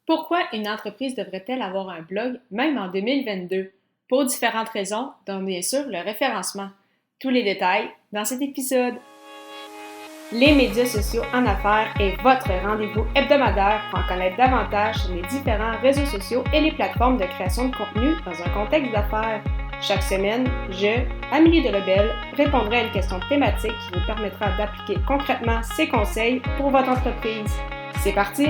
Pourquoi une entreprise devrait-elle avoir un blog, même en 2022? Pour différentes raisons, dont bien sûr le référencement. Tous les détails dans cet épisode. Les médias sociaux en affaires est votre rendez-vous hebdomadaire pour en connaître davantage sur les différents réseaux sociaux et les plateformes de création de contenu dans un contexte d'affaires. Chaque semaine, je, Amélie Delebel, répondrai à une question thématique qui vous permettra d'appliquer concrètement ces conseils pour votre entreprise. C'est parti!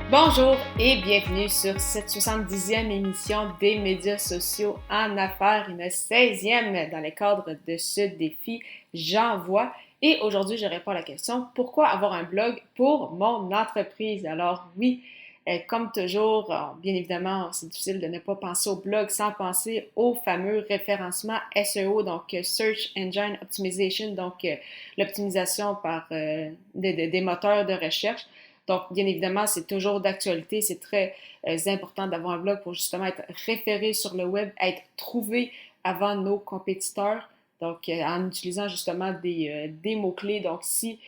Bonjour et bienvenue sur cette 70e émission des médias sociaux en affaires, une 16e dans le cadre de ce défi J'envoie. Et aujourd'hui, je réponds à la question « Pourquoi avoir un blog pour mon entreprise? » Alors oui, comme toujours, bien évidemment, c'est difficile de ne pas penser au blog sans penser au fameux référencement SEO, donc Search Engine Optimization, donc l'optimisation par des moteurs de recherche. Donc, bien évidemment, c'est toujours d'actualité. C'est très important d'avoir un blog pour justement être référé sur le web, être trouvé avant nos compétiteurs. Donc, en utilisant justement des mots-clés. Donc, si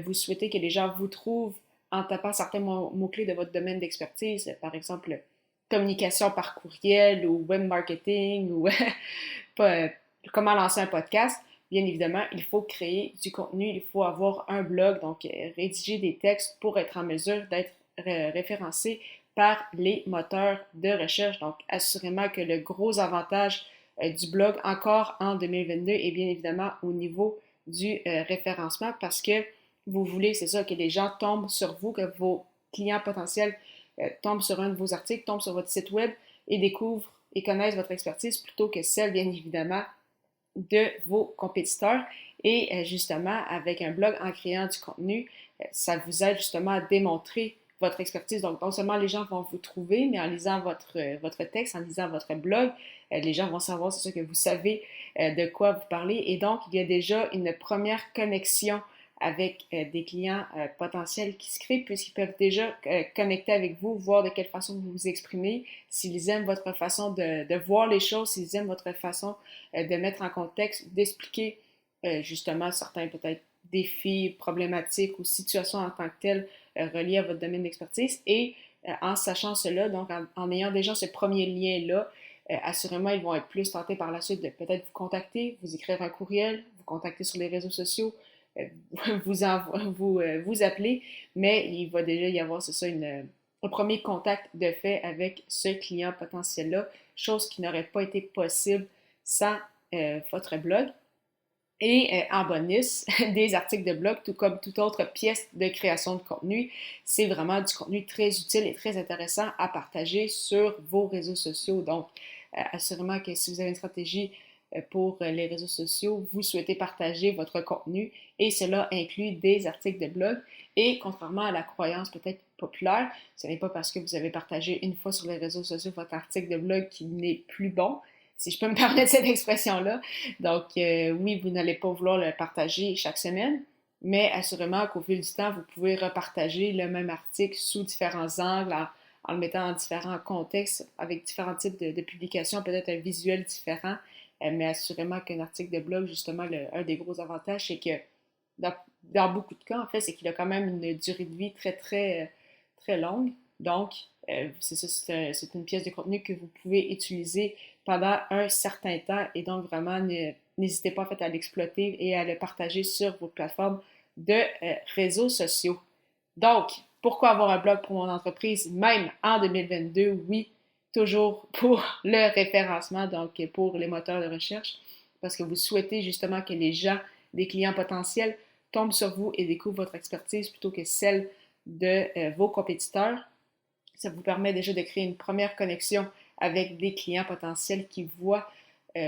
vous souhaitez que les gens vous trouvent en tapant certains mots-clés de votre domaine d'expertise, par exemple, communication par courriel ou web marketing ou comment lancer un podcast, bien évidemment, il faut créer du contenu, il faut avoir un blog, donc rédiger des textes pour être en mesure d'être référencé par les moteurs de recherche. Donc, assurément que le gros avantage du blog encore en 2022 est bien évidemment au niveau du référencement parce que vous voulez, c'est ça, que les gens tombent sur vous, que vos clients potentiels tombent sur un de vos articles, tombent sur votre site web et découvrent et connaissent votre expertise plutôt que celle, bien évidemment, de vos compétiteurs. Et justement, avec un blog, en créant du contenu, ça vous aide justement à démontrer votre expertise. Donc, non seulement les gens vont vous trouver, mais en lisant votre texte, en lisant votre blog, les gens vont savoir, c'est sûr, que vous savez de quoi vous parlez. Et donc, il y a déjà une première connexion avec des clients potentiels qui se créent puisqu'ils peuvent déjà connecter avec vous, voir de quelle façon vous vous exprimez, s'ils aiment votre façon de voir les choses, s'ils aiment votre façon de mettre en contexte, d'expliquer justement certains peut-être défis, problématiques ou situations en tant que telles reliées à votre domaine d'expertise. Et en sachant cela, donc en ayant déjà ce premier lien-là, assurément, ils vont être plus tentés par la suite de peut-être vous contacter, vous écrire un courriel, vous contacter sur les réseaux sociaux, vous appeler, mais il va déjà y avoir, c'est ça, un premier contact de fait avec ce client potentiel-là, chose qui n'aurait pas été possible sans votre blog. Et en bonus, des articles de blog, tout comme toute autre pièce de création de contenu, c'est vraiment du contenu très utile et très intéressant à partager sur vos réseaux sociaux. Donc, assurément que si vous avez une stratégie pour les réseaux sociaux, vous souhaitez partager votre contenu et cela inclut des articles de blog. Et contrairement à la croyance peut-être populaire, ce n'est pas parce que vous avez partagé une fois sur les réseaux sociaux votre article de blog qu'il n'est plus bon, si je peux me permettre cette expression-là. Donc, oui, vous n'allez pas vouloir le partager chaque semaine, mais assurément qu'au fil du temps, vous pouvez repartager le même article sous différents angles, en le mettant en différents contextes, avec différents types de publications, peut-être un visuel différent. Mais assurément qu'un article de blog, justement, un des gros avantages, c'est que dans beaucoup de cas, en fait, c'est qu'il a quand même une durée de vie très, très, très longue. Donc, c'est ça, c'est une pièce de contenu que vous pouvez utiliser pendant un certain temps et donc vraiment, n'hésitez pas en fait à l'exploiter et à le partager sur vos plateformes de réseaux sociaux. Donc, pourquoi avoir un blog pour mon entreprise, même en 2022? Oui, toujours pour le référencement, donc pour les moteurs de recherche, parce que vous souhaitez justement que les gens, des clients potentiels, tombent sur vous et découvrent votre expertise plutôt que celle de vos compétiteurs. Ça vous permet déjà de créer une première connexion avec des clients potentiels qui voient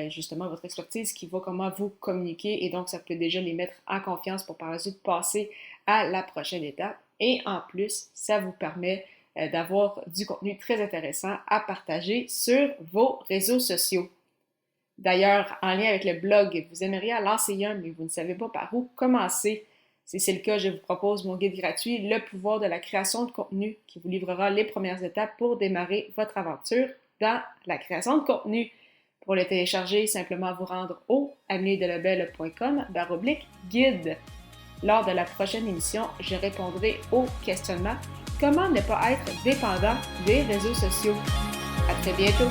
justement votre expertise, qui voient comment vous communiquez et donc ça peut déjà les mettre en confiance pour par la suite passer à la prochaine étape. Et en plus, ça vous permet d'avoir du contenu très intéressant à partager sur vos réseaux sociaux. D'ailleurs, en lien avec le blog, vous aimeriez en lancer un, mais vous ne savez pas par où commencer. Si c'est le cas, je vous propose mon guide gratuit, Le pouvoir de la création de contenu, qui vous livrera les premières étapes pour démarrer votre aventure dans la création de contenu. Pour le télécharger, simplement vous rendre au ameliedelebel.com/guide. Lors de la prochaine émission, je répondrai aux questionnements comment ne pas être dépendant des réseaux sociaux. À très bientôt!